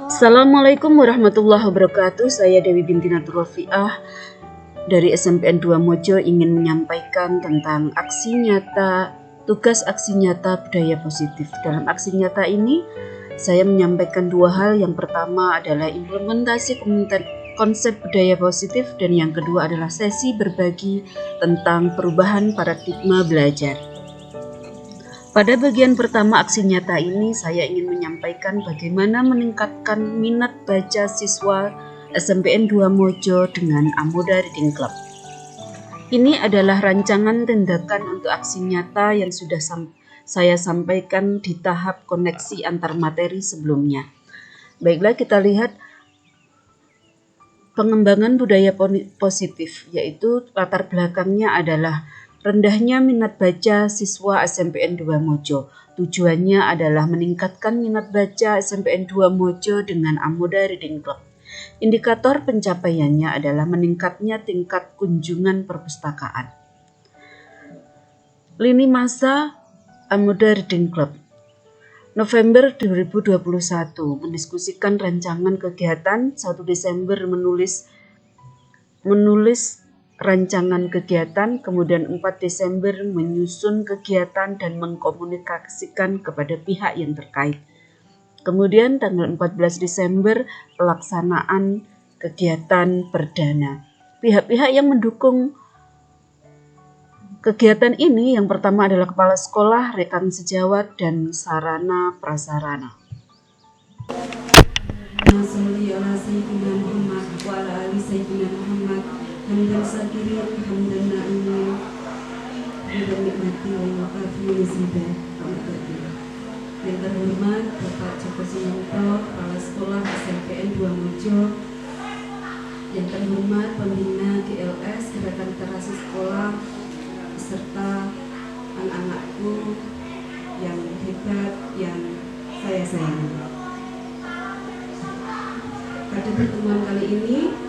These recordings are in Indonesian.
Assalamualaikum warahmatullahi wabarakatuh. Saya Dewi binti Natur Rofiah dari SMPN 2 Mojo ingin menyampaikan tentang aksi nyata, tugas aksi nyata budaya positif. Dalam aksi nyata ini, saya menyampaikan dua hal. Yang pertama adalah implementasi konsep budaya positif dan yang kedua adalah sesi berbagi tentang perubahan paradigma belajar. Pada bagian pertama aksi nyata ini, saya ingin menyampaikan bagaimana meningkatkan minat baca siswa SMPN 2 Mojo dengan Amoda Reading Club. Ini adalah rancangan tindakan untuk aksi nyata yang sudah saya sampaikan di tahap koneksi antar materi sebelumnya. Baiklah, kita lihat pengembangan budaya positif, yaitu latar belakangnya adalah rendahnya minat baca siswa SMPN 2 Mojo. Tujuannya adalah meningkatkan minat baca SMPN 2 Mojo dengan Amoda Reading Club. Indikator pencapaiannya adalah meningkatnya tingkat kunjungan perpustakaan. Lini masa Amoda Reading Club. November 2021 mendiskusikan rancangan kegiatan, 1 Desember menulis rancangan kegiatan, kemudian 4 Desember menyusun kegiatan dan mengkomunikasikan kepada pihak yang terkait. Kemudian tanggal 14 Desember pelaksanaan kegiatan perdana. Pihak-pihak yang mendukung kegiatan ini yang pertama adalah kepala sekolah, rekan sejawat, dan sarana prasarana. Hamdan sakirin, hamdan na'imin, hamdan nikmati wa wakafi nizibah. Yang terhormat Bapak Joko Sumanto, Kepala Sekolah SMPN 2 Mojo. Yang terhormat Pembina GLS Gerakan Literasi Sekolah, beserta anak-anakku yang hebat, yang saya sayangi. Pada pertemuan kali ini,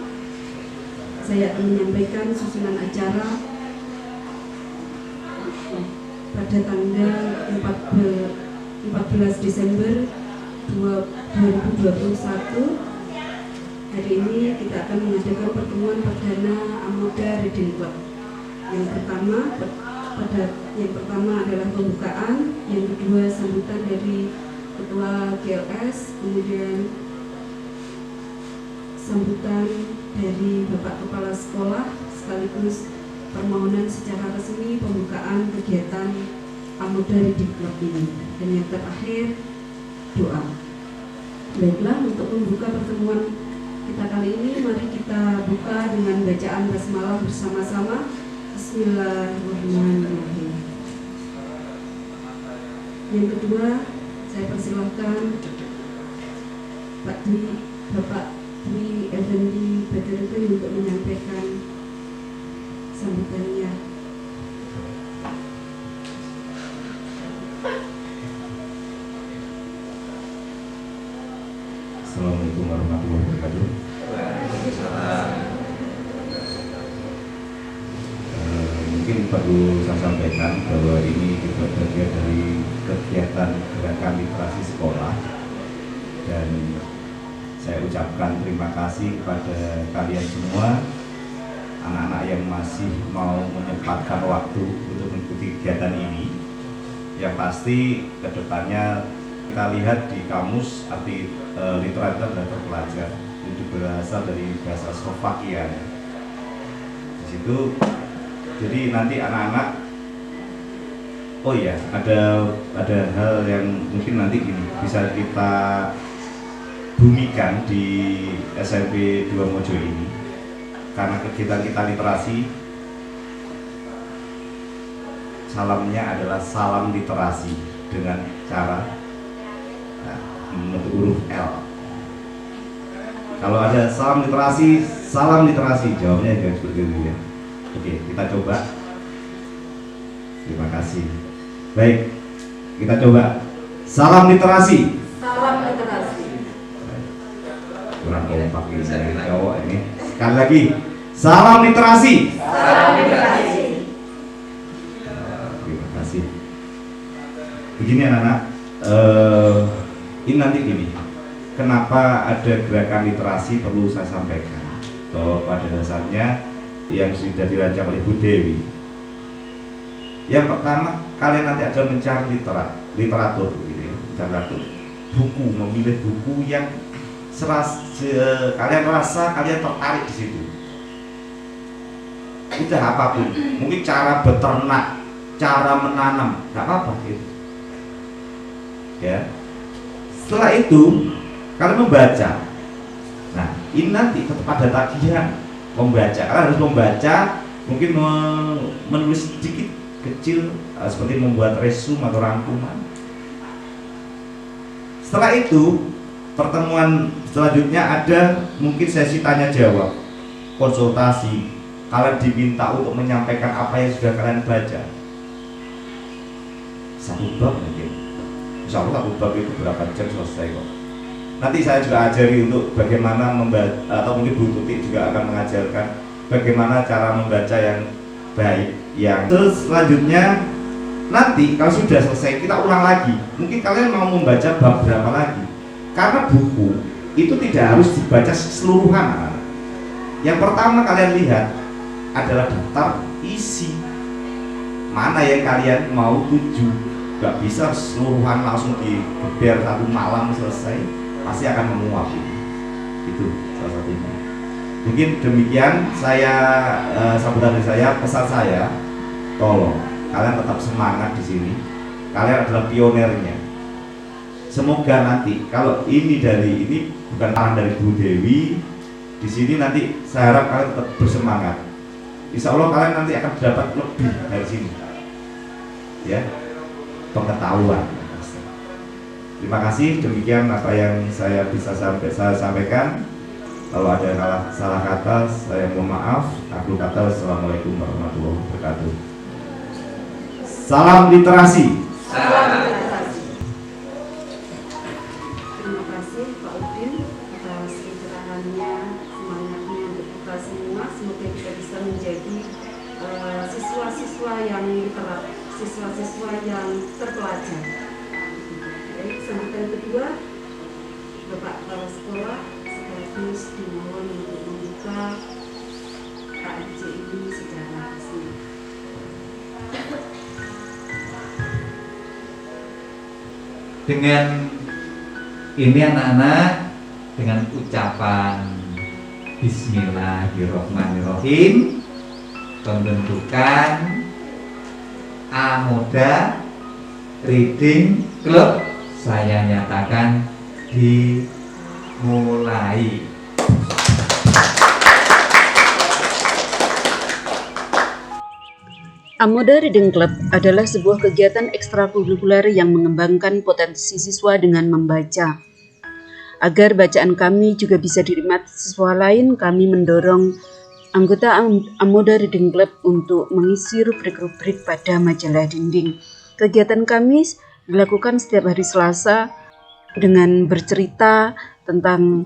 saya akan menyampaikan susunan acara pada tanggal 14 Desember 2021. Hari ini kita akan mengadakan pertemuan perdana Amoda Reading Club. Yang pertama adalah pembukaan, yang kedua sambutan dari Ketua GLS, kemudian sambutan dari Bapak Kepala Sekolah sekaligus permohonan secara resmi pembukaan kegiatan Amoda Reading Club ini, dan yang terakhir doa. Baiklah, untuk membuka pertemuan kita kali ini, mari kita buka dengan bacaan basmalah bersama-sama. Bismillahirrahmanirrahim. Yang kedua, saya persilahkan Bapak Dwi Effendi Badruddin untuk menyampaikan sambutannya. Assalamualaikum warahmatullahi wabarakatuh. Mungkin perlu saya sampaikan bahwa ini juga bagian dari kegiatan gerakan literasi sekolah, dan saya ucapkan terima kasih kepada kalian semua, anak-anak yang masih mau menyempatkan waktu untuk mengikuti kegiatan ini. Yang pasti kedepannya kita lihat di kamus arti literatur dan terpelajar itu berasal dari bahasa Slovakia. Di situ, jadi nanti anak-anak, oh iya, ada hal yang mungkin nanti gini bisa kita bumikan di SMP 2 Mojo ini, karena kegiatan kita literasi, salamnya adalah salam literasi dengan cara membentuk huruf L. Kalau ada salam literasi, jawabnya juga seperti itu ya. Oke, kita coba. Terima kasih. Baik, kita coba. Salam literasi. Salam literasi. Kurang kompak ini dari cowok ini. Sekali lagi, salam literasi. Salam literasi. Terima kasih. Begini anak-anak, ini nanti gini, kenapa ada gerakan literasi perlu saya sampaikan bahwa pada dasarnya yang sudah dirancang oleh Bu Dewi, yang pertama kalian nanti akan mencari literatur gitu ya, literatur buku, memilih buku yang kalian rasa kalian tertarik di situ. Udah apapun, mungkin cara beternak, cara menanam, nggak apa-apa gitu. Ya. Setelah itu kalian membaca. Nah, ini nanti tetap ada tagihan membaca. Kalian harus membaca, mungkin menulis sedikit kecil seperti membuat resume atau rangkuman. Setelah itu pertemuan selanjutnya ada mungkin sesi tanya jawab, konsultasi. Kalian diminta untuk menyampaikan apa yang sudah kalian baca. Satu bab mungkin. Insya Allah satu bab itu berapa jam selesai kok. Nanti saya juga ajari untuk bagaimana membaca, atau mungkin Bu Tuti juga akan mengajarkan bagaimana cara membaca yang baik. Terus selanjutnya nanti kalau sudah selesai kita ulang lagi. Mungkin kalian mau membaca bab berapa lagi? Karena buku itu tidak harus dibaca keseluruhan. Yang pertama kalian lihat adalah daftar isi mana yang kalian mau tuju. Gak bisa seluruhan langsung digeber satu malam selesai, pasti akan menguap. Itu salah satunya. Mungkin demikian saya sambutan dari saya, pesan saya, tolong kalian tetap semangat di sini. Kalian adalah pionernya. Semoga nanti kalau ini bukan tangan dari Bu Dewi, di sini nanti saya harap kalian tetap bersemangat. Insya Allah kalian nanti akan dapat lebih dari sini, ya, pengetahuan. Terima kasih. Demikian apa yang saya bisa sampaikan. Kalau ada salah kata, saya mohon maaf. Aku kata Assalamualaikum warahmatullahi wabarakatuh. Salam literasi. Salam literasi. Terima kasih Pak Udin atas pencerahannya, semangatnya untuk kita semua. Semoga kita bisa menjadi siswa-siswa yang literat, siswa-siswa yang terpelajar. Baik, sambutan kedua, Bapak Kepala Sekolah sekaligus dimohon untuk membuka KRJ ini secara resmi. Dengan ini anak-anak, dengan ucapan Bismillahirrahmanirrahim, pembentukan Amoda Reading Club saya nyatakan dimulai. Amoda Reading Club adalah sebuah kegiatan ekstrakurikuler yang mengembangkan potensi siswa dengan membaca. Agar bacaan kami juga bisa dinikmati siswa lain, kami mendorong anggota Amoda Reading Club untuk mengisi rubrik-rubrik pada majalah dinding. Kegiatan kami dilakukan setiap hari Selasa dengan bercerita tentang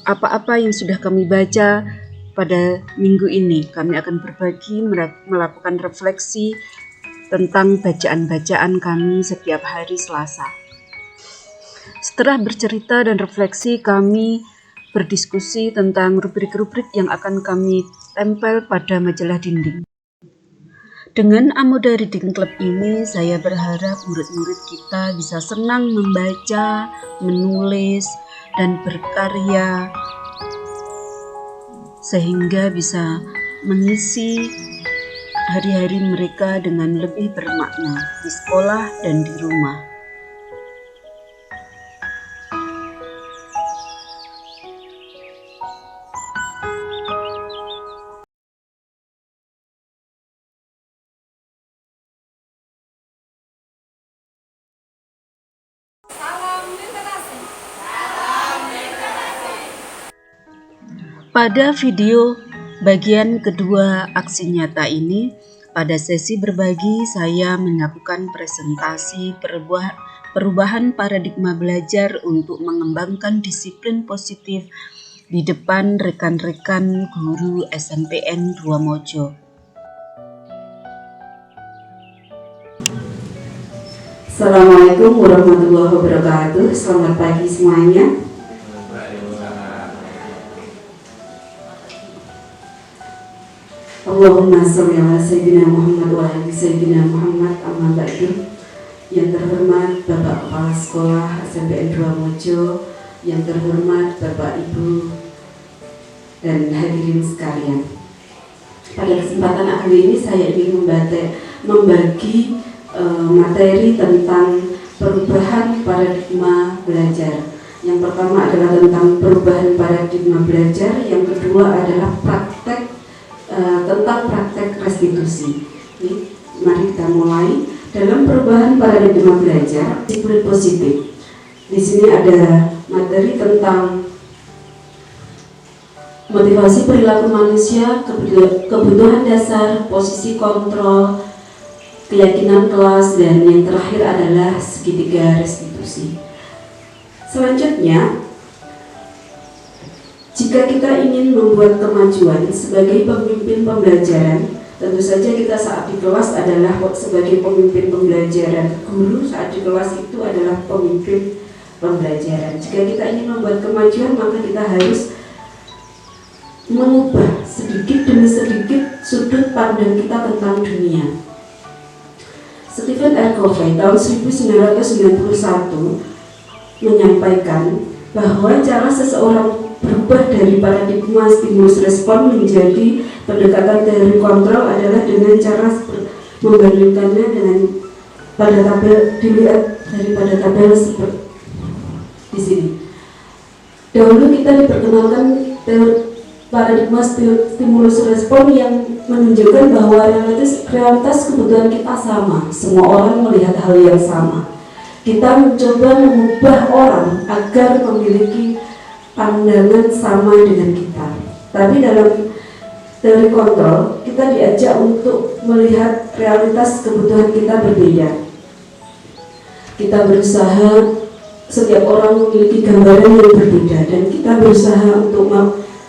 apa-apa yang sudah kami baca pada minggu ini. Kami akan berbagi, melakukan refleksi tentang bacaan-bacaan kami setiap hari Selasa. Setelah bercerita dan refleksi, kami berdiskusi tentang rubrik-rubrik yang akan kami tempel pada majalah dinding. Dengan Amoda Reading Club ini, saya berharap murid-murid kita bisa senang membaca, menulis, dan berkarya, sehingga bisa mengisi hari-hari mereka dengan lebih bermakna di sekolah dan di rumah. Pada video bagian kedua aksi nyata ini, pada sesi berbagi saya melakukan presentasi perubahan paradigma belajar untuk mengembangkan disiplin positif di depan rekan-rekan guru SMPN 2 Mojo. Assalamualaikum warahmatullahi wabarakatuh. Selamat pagi semuanya. Allahumma sholli ala sayyidina Muhammad wa ala sayyidina Muhammad, amma ba'du. Yang terhormat Bapak Kepala Sekolah SMPN 2 Mojo, yang terhormat Bapak Ibu dan hadirin sekalian. Pada kesempatan kali ini saya ingin membagi materi tentang perubahan paradigma belajar. Yang pertama adalah tentang perubahan paradigma belajar, yang kedua adalah tentang praktek restitusi. Mari kita mulai. Dalam perubahan paradigma belajar, disiplin positif. Di sini ada materi tentang motivasi perilaku manusia, kebutuhan dasar, posisi kontrol, keyakinan kelas, dan yang terakhir adalah segitiga restitusi. Selanjutnya, jika kita ingin membuat kemajuan sebagai pemimpin pembelajaran, tentu saja kita saat di kelas adalah sebagai pemimpin pembelajaran. Guru saat di kelas itu adalah pemimpin pembelajaran. Jika kita ingin membuat kemajuan, maka kita harus mengubah sedikit demi sedikit sudut pandang kita tentang dunia. Stephen R. Covey tahun 1991 menyampaikan bahwa cara seseorang berubah dari paradigma stimulus respon menjadi pendekatan teori kontrol adalah dengan cara membandingkannya dengan pada tabel, dilihat daripada tabel seperti di sini. Dahulu kita diperkenalkan paradigma stimulus respon yang menunjukkan bahwa realitas kebutuhan kita sama, semua orang melihat hal yang sama. Kita mencoba mengubah orang agar memiliki pandangan sama dengan kita. Tapi dalam teori kontrol, kita diajak untuk melihat realitas kebutuhan kita berbeda. Kita berusaha, setiap orang memiliki gambaran yang berbeda, dan kita berusaha untuk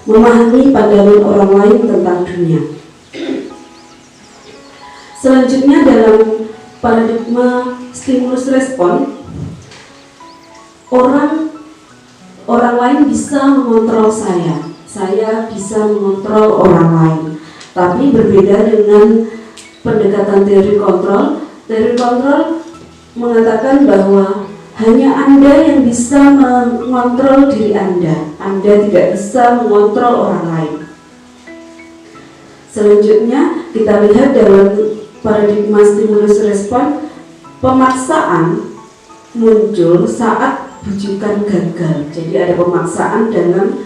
memahami pandangan orang lain tentang dunia. Selanjutnya dalam paradigma stimulus respon, orang lain bisa mengontrol saya bisa mengontrol orang lain. Tapi berbeda dengan pendekatan teori kontrol. Teori kontrol mengatakan bahwa hanya Anda yang bisa mengontrol diri Anda tidak bisa mengontrol orang lain. Selanjutnya kita lihat dalam paradigma stimulus respon, pemaksaan muncul saat bujukan gagal. Jadi ada pemaksaan dalam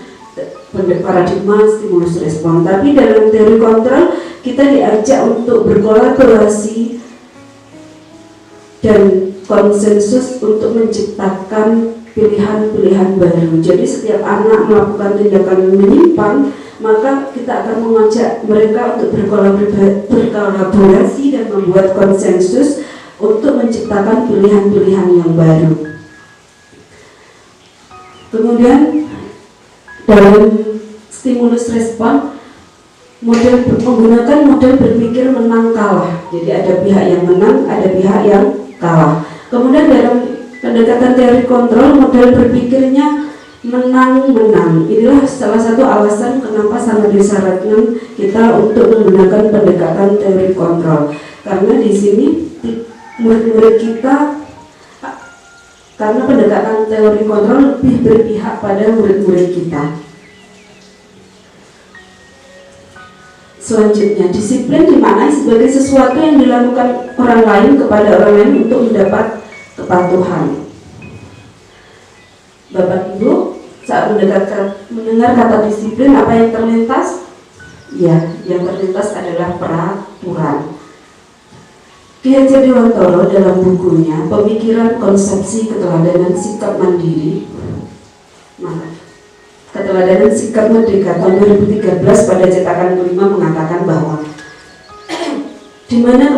paradigma stimulus respon. Tapi dalam teori kontrol kita diajak untuk berkolaborasi dan konsensus untuk menciptakan pilihan-pilihan baru. Jadi setiap anak melakukan tindakan menyimpang, maka kita akan mengajak mereka untuk berkolaborasi dan membuat konsensus untuk menciptakan pilihan-pilihan yang baru. Kemudian dalam stimulus respon, menggunakan model berpikir menang kalah. Jadi ada pihak yang menang, ada pihak yang kalah. Kemudian dalam pendekatan teori kontrol, model berpikirnya menang-menang. Inilah salah satu alasan kenapa sangat disarankan kita untuk menggunakan pendekatan teori kontrol. Karena di sini murid-murid kita, karena pendekatan teori kontrol lebih berpihak pada murid-murid kita. Selanjutnya, disiplin dimaknai sebagai sesuatu yang dilakukan orang lain kepada orang lain untuk mendapat kepatuhan. Bapak Ibu, saat mendengar kata disiplin, apa yang terlintas? Ya, yang terlintas adalah peraturan. Ki Hajar Dewantara dalam bukunya Pemikiran Konsepsi Keteladanan Sikap Mandiri, Keteladanan Sikap Merdeka tahun 2013 pada cetakan kelima mengatakan bahwa di mana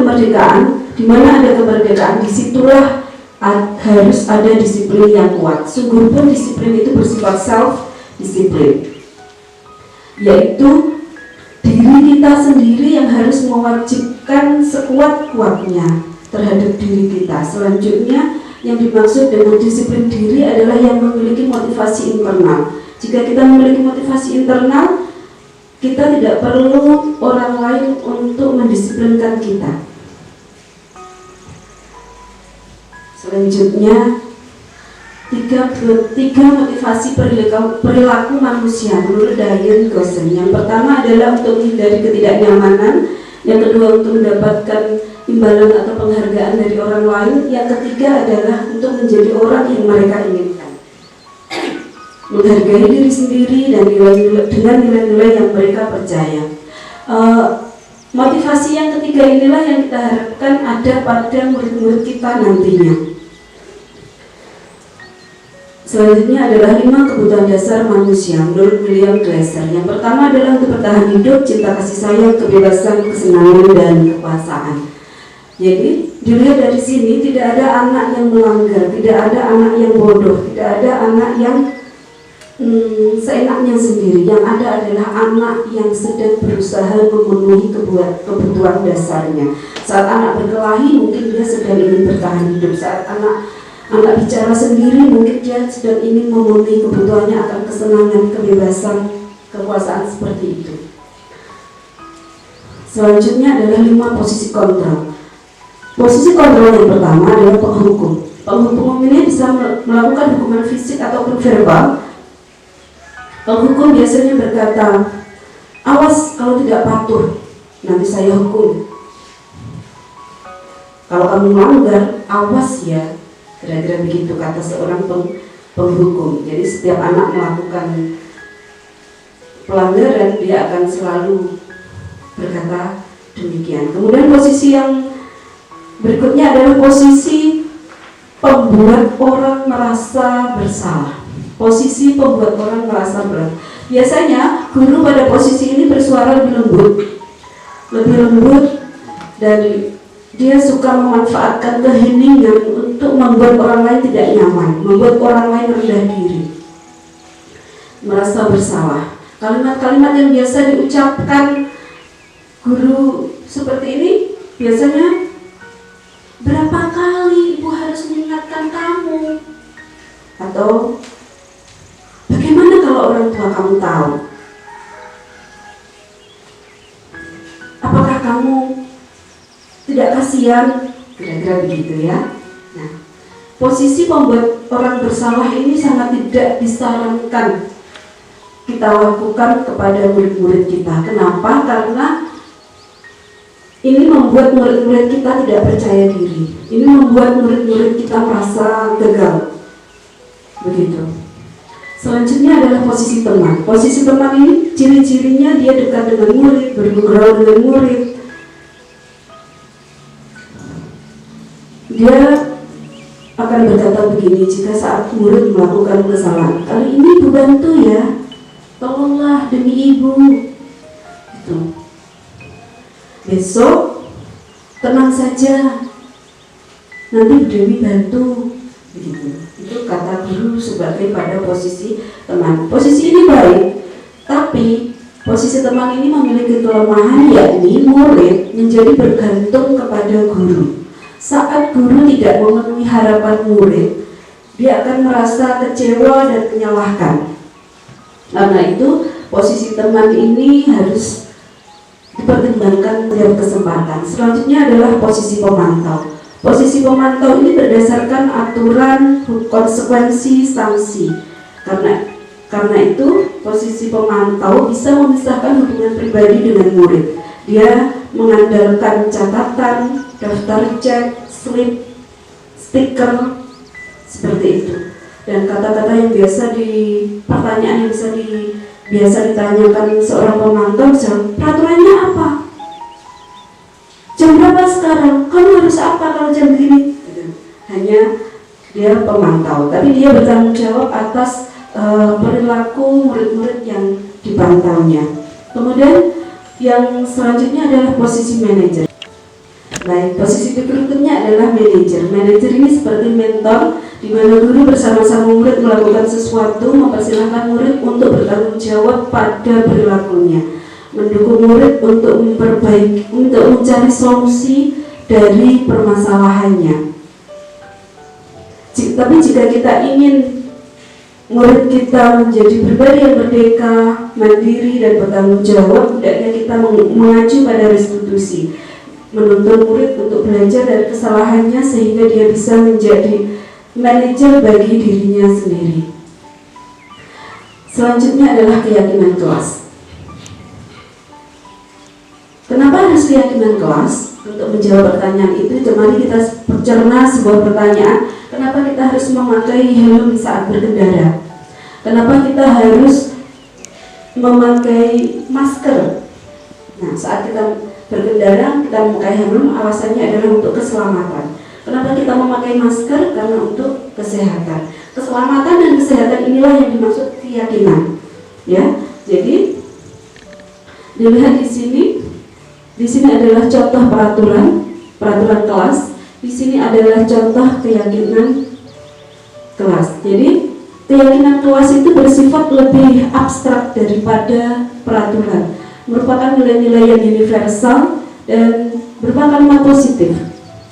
ada kemerdekaan, disitulah harus ada disiplin yang kuat. Sungguh pun disiplin itu bersifat self-disiplin, yaitu diri kita sendiri yang harus mewajibkan sekuat-kuatnya terhadap diri kita. Selanjutnya, yang dimaksud dengan disiplin diri adalah yang memiliki motivasi internal. Jika kita memiliki motivasi internal, kita tidak perlu orang lain untuk mendisiplinkan kita. Selanjutnya, tiga motivasi perilaku manusia menurut Diane Gosling. Yang pertama adalah untuk menghindari ketidaknyamanan, yang kedua untuk mendapatkan imbalan atau penghargaan dari orang lain, yang ketiga adalah untuk menjadi orang yang mereka inginkan, menghargai diri sendiri dan dengan nilai-nilai yang mereka percaya. Motivasi yang ketiga inilah yang kita harapkan ada pada murid-murid kita nantinya. Selanjutnya adalah 5 kebutuhan dasar manusia menurut William Glasser. Yang pertama adalah untuk bertahan hidup, cinta kasih sayang, kebebasan, kesenangan, dan kekuasaan. Jadi dilihat dari sini, tidak ada anak yang melanggar, tidak ada anak yang bodoh, tidak ada anak yang seenaknya sendiri. Yang ada adalah anak yang sedang berusaha memenuhi kebutuhan dasarnya. Saat anak berkelahi, mungkin dia sedang ingin bertahan hidup. Saat anak bicara sendiri, mungkin dia sedang ingin memenuhi kebutuhannya akan kesenangan, kebebasan, kekuasaan seperti itu. Selanjutnya adalah 5 posisi kontrol. Posisi kontrol yang pertama adalah penghukum. Penghukum ini bisa melakukan hukuman fisik ataupun verbal. Penghukum biasanya berkata, awas kalau tidak patuh, nanti saya hukum. Kalau kamu melanggar, awas ya. Kira-kira begitu kata seorang penghukum. Jadi setiap anak melakukan pelanggaran, dia akan selalu berkata demikian. Kemudian posisi yang berikutnya adalah posisi pembuat orang merasa bersalah. Posisi pembuat orang merasa bersalah. Biasanya guru pada posisi ini bersuara lebih lembut dan dia suka memanfaatkan keheningan untuk membuat orang lain tidak nyaman, membuat orang lain rendah diri, merasa bersalah. Kalimat-kalimat yang biasa diucapkan guru seperti ini biasanya, berapa kali ibu harus mengingatkan kamu? Atau bagaimana kalau orang tua kamu tahu? Apakah kamu tidak kasihan? Kira-kira begitu ya. Nah, posisi pembuat orang bersalah ini sangat tidak disarankan kita lakukan kepada murid-murid kita. Kenapa? Karena ini membuat murid-murid kita tidak percaya diri. Ini membuat murid-murid kita merasa gagal. Begitu. Selanjutnya adalah posisi teman. Posisi teman ini ciri-cirinya dia dekat dengan murid, bergaul dengan murid. Dia akan berkata begini jika saat murid melakukan kesalahan, kali ini ibu bantu ya, tolonglah demi ibu. Gitu. Besok tenang saja, nanti Bu Dewi bantu. Begitu. Itu kata guru sebagai pada posisi teman. Posisi ini baik, tapi posisi teman ini memiliki kelemahan, yakni murid menjadi bergantung kepada guru. Saat guru tidak memenuhi harapan murid, dia akan merasa kecewa dan menyalahkan. Karena itu, posisi teman ini harus dipertimbangkan setiap kesempatan. Selanjutnya adalah posisi pemantau. Posisi pemantau ini berdasarkan aturan, konsekuensi, sanksi. Karena itu, posisi pemantau bisa memisahkan hubungan pribadi dengan murid. Dia mengandalkan catatan, daftar cek, slip, stiker, seperti itu. Dan kata-kata yang pertanyaan yang biasa ditanyakan seorang pemantau, peraturannya apa? Jam berapa sekarang? Kamu harus apa kalau jam begini? Hanya dia pemantau, tapi dia bertanggung jawab atas perilaku murid-murid yang dipantaunya. Kemudian yang selanjutnya adalah posisi manajer. Baik, posisi berikutnya adalah manajer. Manajer ini seperti mentor, di mana guru bersama-sama murid melakukan sesuatu, mempersilahkan murid untuk bertanggung jawab pada perilakunya, mendukung murid untuk memperbaiki, untuk mencari solusi dari permasalahannya. Tapi jika kita ingin murid kita menjadi pribadi yang merdeka, mandiri, dan bertanggung jawab, hendaknya kita mengacu pada restitusi, menuntun murid untuk belajar dari kesalahannya sehingga dia bisa menjadi manajer bagi dirinya sendiri. Selanjutnya adalah keyakinan kelas. Kenapa harus keyakinan kelas? Untuk menjawab pertanyaan itu, mari kita cerna sebuah pertanyaan. Kenapa kita harus memakai helm saat berkendara? Kenapa kita harus memakai masker? Nah, saat kita berkendara, kita memakai helm, alasannya adalah untuk keselamatan. Kenapa kita memakai masker? Karena untuk kesehatan. Keselamatan dan kesehatan inilah yang dimaksud keyakinan. Ya, jadi dilihat di sini. Di sini adalah contoh peraturan kelas. Di sini adalah contoh keyakinan kelas. Jadi keyakinan kelas itu bersifat lebih abstrak daripada peraturan, merupakan nilai-nilai yang universal dan berupa kalimat positif.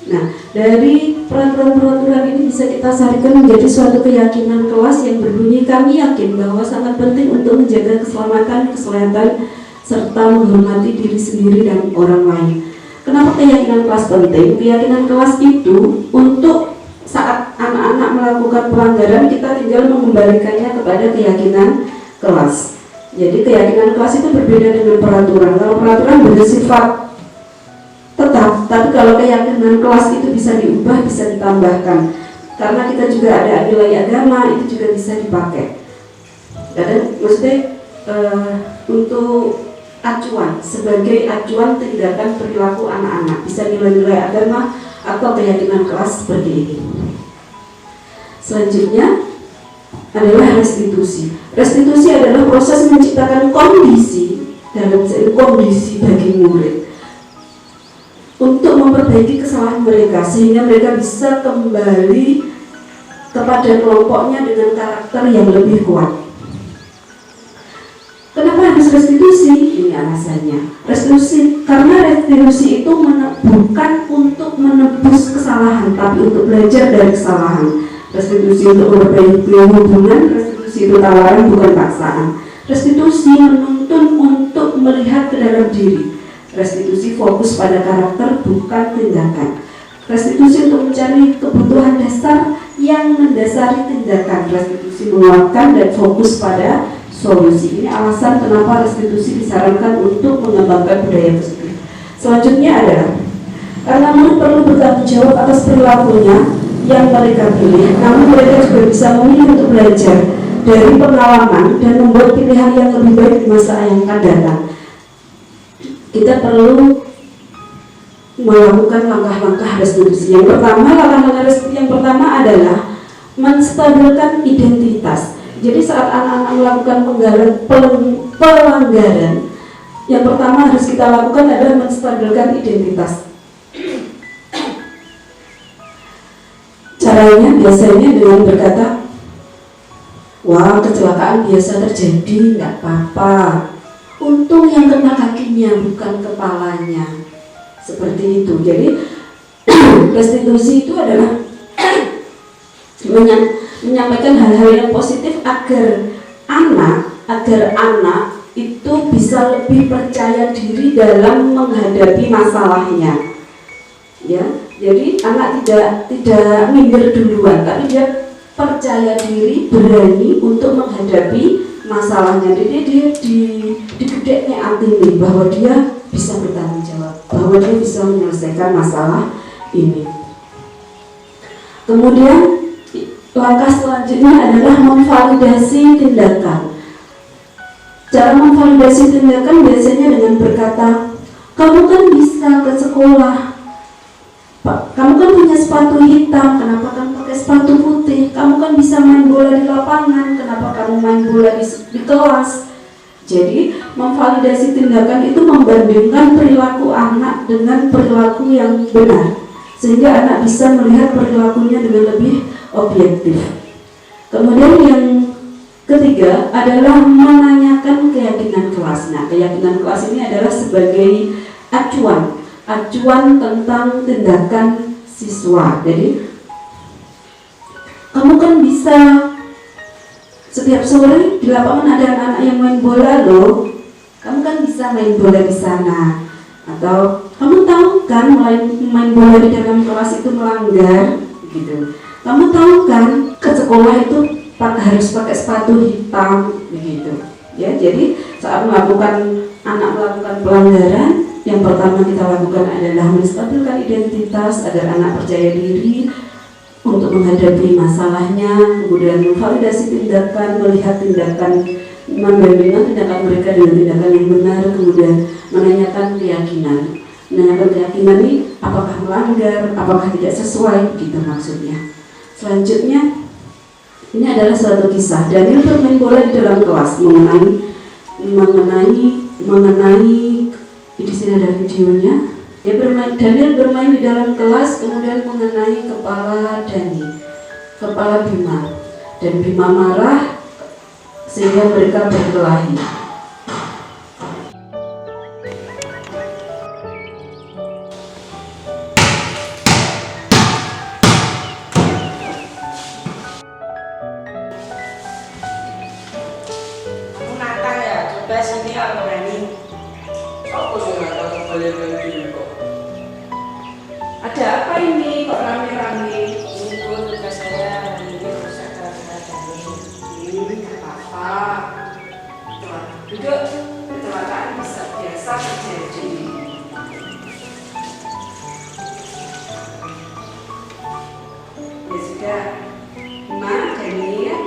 Nah, dari peraturan-peraturan ini bisa kita sarikan menjadi suatu keyakinan kelas yang berbunyi, kami yakin bahwa sangat penting untuk menjaga keselamatan, kesehatan, serta menghormati diri sendiri dan orang lain. Kenapa keyakinan kelas penting? Keyakinan kelas itu untuk saat anak-anak melakukan pelanggaran, kita tinggal mengembalikannya kepada keyakinan kelas. Jadi keyakinan kelas itu berbeda dengan peraturan. Kalau peraturan bersifat tetap, tapi kalau keyakinan kelas itu bisa diubah, bisa ditambahkan. Karena kita juga ada nilai agama, itu juga bisa dipakai. Dan maksudnya untuk acuan, sebagai acuan tindakan perilaku anak-anak, bisa nilai-nilai agama atau keyakinan kelas seperti ini. Selanjutnya adalah restitusi. Restitusi adalah proses menciptakan kondisi kondisi bagi murid untuk memperbaiki kesalahan mereka sehingga mereka bisa kembali kepada kelompoknya dengan karakter yang lebih kuat. Kenapa harus restitusi? Ini alasannya. Restitusi karena restitusi itu bukan untuk menebus kesalahan, tapi untuk belajar dari kesalahan. Restitusi untuk memperbaiki hubungan, restitusi itu tawaran bukan paksaan. Restitusi menuntun untuk melihat ke dalam diri. Restitusi fokus pada karakter bukan tindakan. Restitusi untuk mencari kebutuhan dasar yang mendasari tindakan. Restitusi menguatkan dan fokus pada solusi. Ini alasan kenapa restitusi disarankan untuk mengembangkan budaya positif. Selanjutnya adalah karena murid perlu bertanggung jawab atas perilakunya yang mereka pilih, namun mereka juga bisa memilih untuk belajar dari pengalaman dan membuat pilihan yang lebih baik di masa yang akan datang. Kita perlu melakukan langkah-langkah restitusi. Yang pertama adalah menstabilkan identitas. Jadi saat anak-anak melakukan pelanggaran, yang pertama harus kita lakukan adalah menstabilkan identitas. Caranya biasanya dengan berkata, wah kecelakaan biasa terjadi, tidak apa-apa. Untung yang kena kakinya bukan kepalanya. Seperti itu. Jadi restitusi itu adalah menyampaikan hal-hal yang positif agar anak itu bisa lebih percaya diri dalam menghadapi masalahnya. Ya, jadi anak tidak minder duluan, tapi dia percaya diri, berani untuk menghadapi masalahnya. Jadi dia digedeknya hati bahwa dia bisa bertanggung jawab, bahwa dia bisa menyelesaikan masalah ini. Kemudian langkah selanjutnya adalah memvalidasi tindakan. Cara memvalidasi tindakan biasanya dengan berkata, kamu kan bisa ke sekolah, kamu kan punya sepatu hitam, kenapa kamu pakai sepatu putih? Kamu kan bisa main bola di lapangan, kenapa kamu main bola di kelas? Jadi memvalidasi tindakan itu membandingkan perilaku anak dengan perilaku yang benar, sehingga anak bisa melihat perilakunya dengan lebih objektif. Kemudian yang ketiga adalah menanyakan keyakinan kelas. Nah, keyakinan kelas ini adalah sebagai acuan acuan tentang tindakan siswa. Jadi kamu kan bisa setiap sore di lapangan ada anak-anak yang main bola loh. Kamu kan bisa main bola di sana. Atau kamu tahu kan main bola di dalam kelas itu melanggar gitu. Kamu tahu kan ke sekolah itu harus pakai sepatu hitam begitu. Ya, jadi saat anak melakukan pelanggaran, yang pertama kita lakukan adalah menstabilkan identitas agar anak percaya diri untuk menghadapi masalahnya, kemudian memvalidasi tindakan, melihat tindakan, membandingkan tindakan mereka dengan tindakan yang benar, kemudian menanyakan keyakinan ini apakah melanggar, apakah tidak sesuai, gitu maksudnya. Selanjutnya, ini adalah suatu kisah. Daniel bermain bola di dalam kelas mengenai di sini ada videonya. Daniel bermain di dalam kelas, kemudian mengenai kepala Bima, dan Bima marah sehingga mereka berkelahi. Nakal ya, coba sini aku berani. Apa sih nggak tahu kalian lagi kok? Ada apa ini kok rame-rame? Ini pun tugas saya hari ini rusak gara-gara Dani. Ini apa? Duduk, kecelakaan bisa biasa terjadi. Ya sudah, Daniel,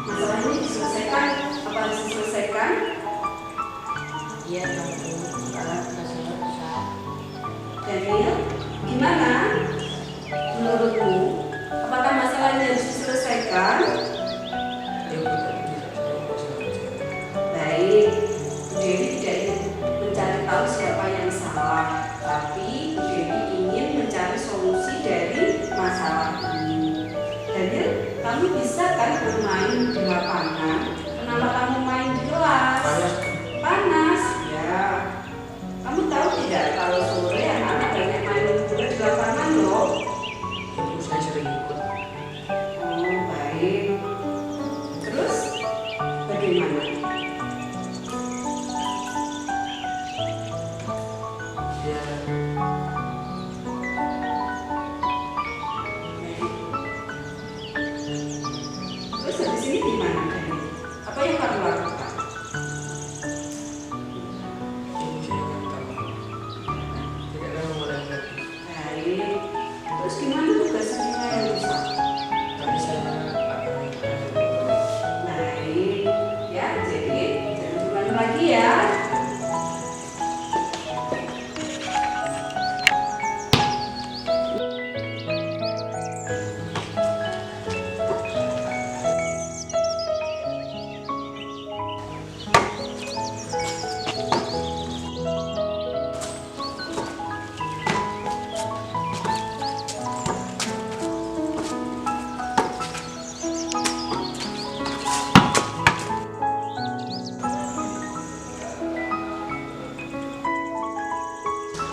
masalah ini diselesaikan, apa harus diselesaikan? Iya, Tante. Karena tugas saya rusak. Daniel, gimana? Menurutmu, apakah masalah ini harus diselesaikan? Baik, Bu Dewi tidak ingin mencari tahu siapa yang salah, tapi Bu Dewi ingin mencari solusi dari masalah ini. Daniel, kamu bisa kan bermain di lapangan? Kenapa kamu main di kelas? Panas, ya. Kamu tahu tidak kalau sore anak-anak banyak main bola di lapangan loh? Itu saya sering ikut. Oh, baik. Terus bagaimana? Ya, Terus habis ini gimana? Apa yang kamu lakukan? ini saya nggak tahu. Tidak tahu mulai lagi. Baik. Terus gimana tugas kita yang rusak? Tadi saya akan Baik. Ya, jadi jangan ulangi lagi ya.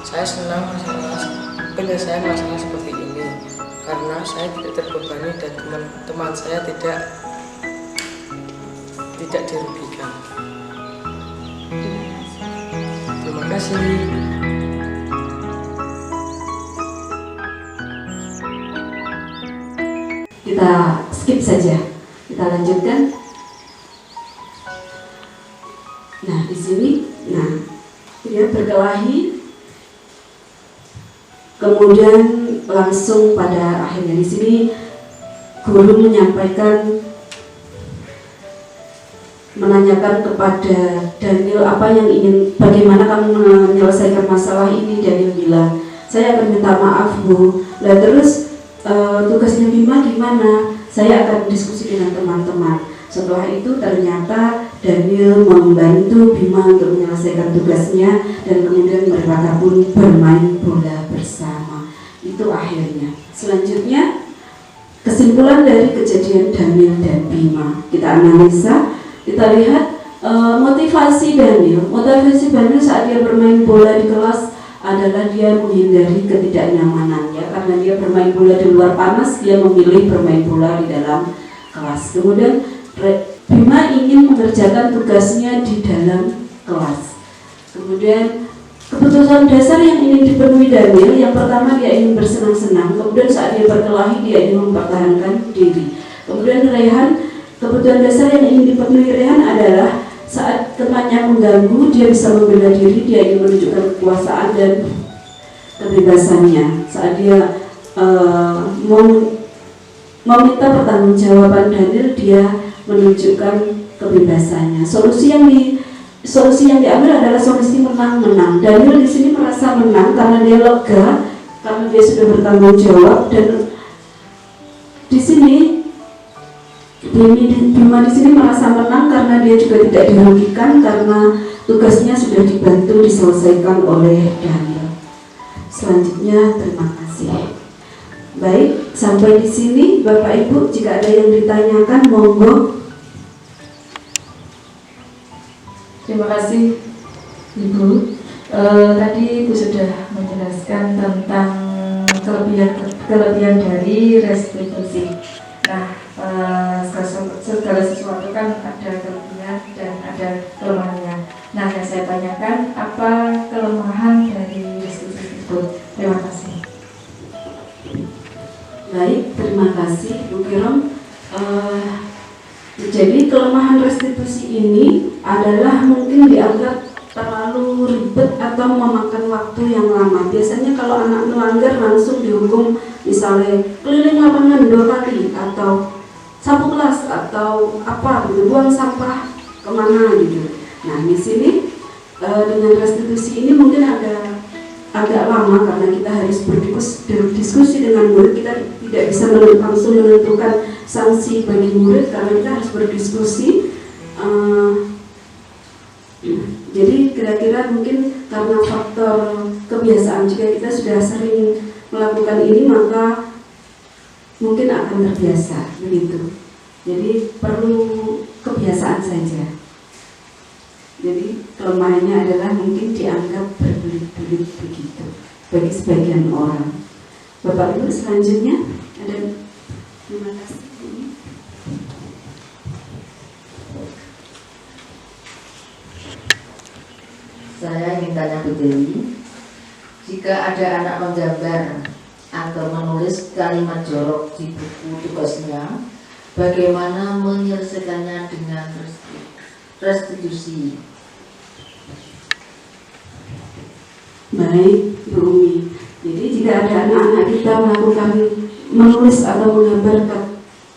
Saya senang penyelesaian masalah seperti ini karena saya tidak terbebani dan teman-teman saya tidak dirugikan. Terima kasih. Kita skip saja. Kita lanjutkan. Nah, di sini, dia berkelahi. Kemudian langsung pada akhirnya di sini guru menanyakan kepada Daniel bagaimana kamu menyelesaikan masalah ini. Daniel bilang, saya akan minta maaf Bu. Lah terus tugasnya Bima gimana? Saya akan diskusi dengan teman-teman. Setelah itu ternyata Daniel membantu Bima untuk menyelesaikan tugasnya dan kemudian mereka pun bermain bola bersama. Itu akhirnya. Selanjutnya kesimpulan dari kejadian Daniel dan Bima. Kita analisa, kita lihat Motivasi Daniel saat dia bermain bola di kelas adalah dia menghindari ketidaknyamanan ya, karena dia bermain bola di luar panas, dia memilih bermain bola di dalam kelas. Kemudian Bima ingin mengerjakan tugasnya di dalam kelas. Kemudian kebutuhan dasar yang ingin dipenuhi Daniel, yang pertama dia ingin bersenang-senang, kemudian saat dia berkelahi dia ingin mempertahankan diri. Kemudian Rehan, kebutuhan dasar yang ingin dipenuhi Rehan adalah saat temannya mengganggu, dia bisa membela diri, dia ingin menunjukkan kekuasaan dan kebebasannya. Saat dia meminta pertanggungjawaban Daniel, dia menunjukkan kebebasannya. Solusi yang diambil adalah solusi menang-menang. Daniel di sini merasa menang karena dia lega, karena dia sudah bertanggung jawab, dan di sini Bima di sini merasa menang karena dia juga tidak dirugikan karena tugasnya sudah dibantu diselesaikan oleh Daniel. Selanjutnya terima kasih. Baik, sampai di sini Bapak Ibu, jika ada yang ditanyakan monggo. Terima kasih Ibu. Tadi Ibu sudah menjelaskan tentang kelebihan dari restitusi. Nah, segala sesuatu kan ada kelebihan dan ada kelemahannya. Nah, yang saya tanyakan, apa kelemahan dari restitusi itu? Terima kasih. Baik, terima kasih Bu Kirom. Jadi kelemahan restitusi ini adalah mungkin dianggap terlalu ribet atau memakan waktu yang lama. Biasanya kalau anak melanggar langsung dihukum, misalnya keliling lapangan 2 kali atau sapu kelas atau apa gitu, buang sampah kemana gitu. Nah di sini dengan restitusi ini mungkin agak lama karena kita harus berdiskusi dengan murid. Kita tidak bisa langsung menentukan sanksi bagi murid karena kita harus berdiskusi. Jadi kira-kira mungkin karena faktor kebiasaan, jika kita sudah sering melakukan ini maka mungkin akan terbiasa begitu. Jadi perlu kebiasaan saja. Jadi kelemahannya adalah mungkin dianggap berbelit-belit begitu bagi sebagian orang. Bapak Ibu selanjutnya ada. Terima kasih. Saya ingin tanya Bu Dewi, jika ada anak menggambar atau menulis kalimat jorok di buku tugasnya, bagaimana menyelesaikannya dengan restitusi? Baik, Bu Umi. Jadi jika ada anak-anak kita melakukan menulis atau menggambar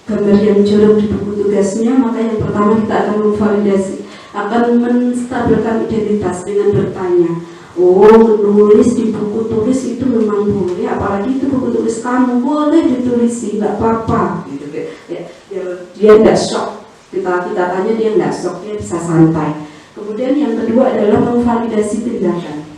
gambar yang jorok di buku tugasnya, maka yang pertama kita akan memvalidasi, akan menstabilkan identitas dengan bertanya, oh menulis di buku tulis itu memang boleh, apalagi itu buku tulis kamu, boleh ditulisi, nggak apa-apa gitu ya, dia nggak shock. Kita tanya, dia nggak shock, dia bisa santai. Kemudian yang kedua adalah memvalidasi tindakan.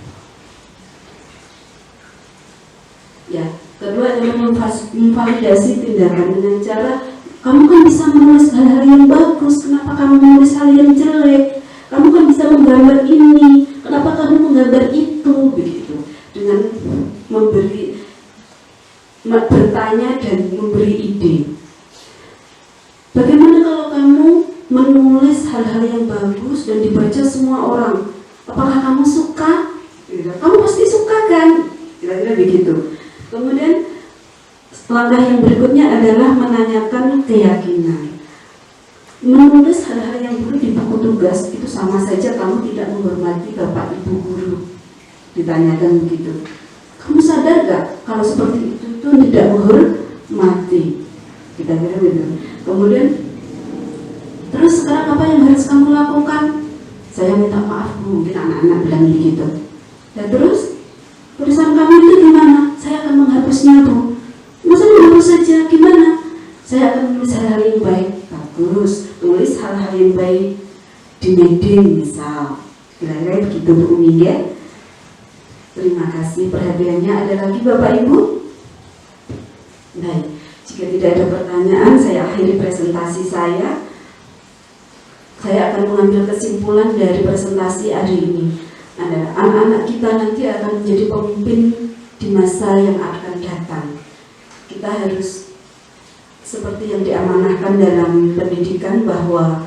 Ya, kedua adalah memvalidasi tindakan dengan cara, kamu kan bisa menulis hal-hal yang bagus, kenapa kamu menulis hal yang jelek? Kamu kan bisa menggambar ini, kenapa kamu menggambar itu? Begitu. Dengan bertanya dan memberi ide. Bagaimana kalau kamu menulis hal-hal yang bagus dan dibaca semua orang? Apakah kamu suka? Kamu pasti suka kan? Kira-kira begitu. Kemudian langkah yang berikutnya adalah menanyakan keyakinan. Menulis hal-hal yang buruk di buku tugas itu sama saja kamu tidak menghormati Bapak Ibu guru. Ditanyakan begitu. Kamu sadar gak kalau seperti itu tidak menghormati? Kita kira begitu. Kemudian terus sekarang apa yang harus kamu lakukan? Saya minta maaf Bu, mungkin anak-anak bilang begitu. Dan terus tulisan kamu itu gimana? Saya akan menghapusnya Bu. Masa menghapus saja? Gimana? Saya akan menulis hal-hal yang baik. Bagus, tulis hal-hal yang baik di Medin misal. Kira-kira begitu Bu Umi ya. Terima kasih perhatiannya. Ada lagi Bapak Ibu? Baik, jika tidak ada pertanyaan saya akhiri presentasi saya. saya akan mengambil kesimpulan dari presentasi hari ini. Anak-anak kita nanti akan menjadi pemimpin di masa yang akan datang. Kita harus seperti yang diamanahkan dalam pendidikan, bahwa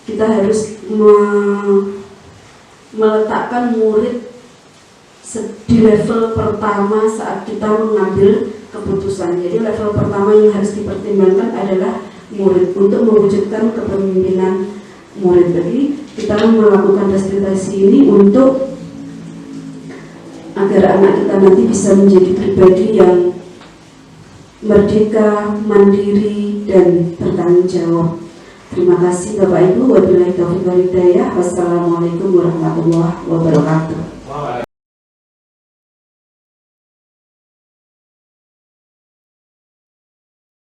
kita harus meletakkan murid di level pertama saat kita mengambil keputusan. Jadi level pertama yang harus dipertimbangkan adalah murid untuk mewujudkan kepemimpinan murid. Jadi kita melakukan restitusi ini untuk agar anak kita nanti bisa menjadi pribadi yang merdeka, mandiri, dan bertanggung jawab. Terima kasih Bapak Ibu. Wabillahi taufiq wal hidayah. Wassalamualaikum warahmatullahi wabarakatuh.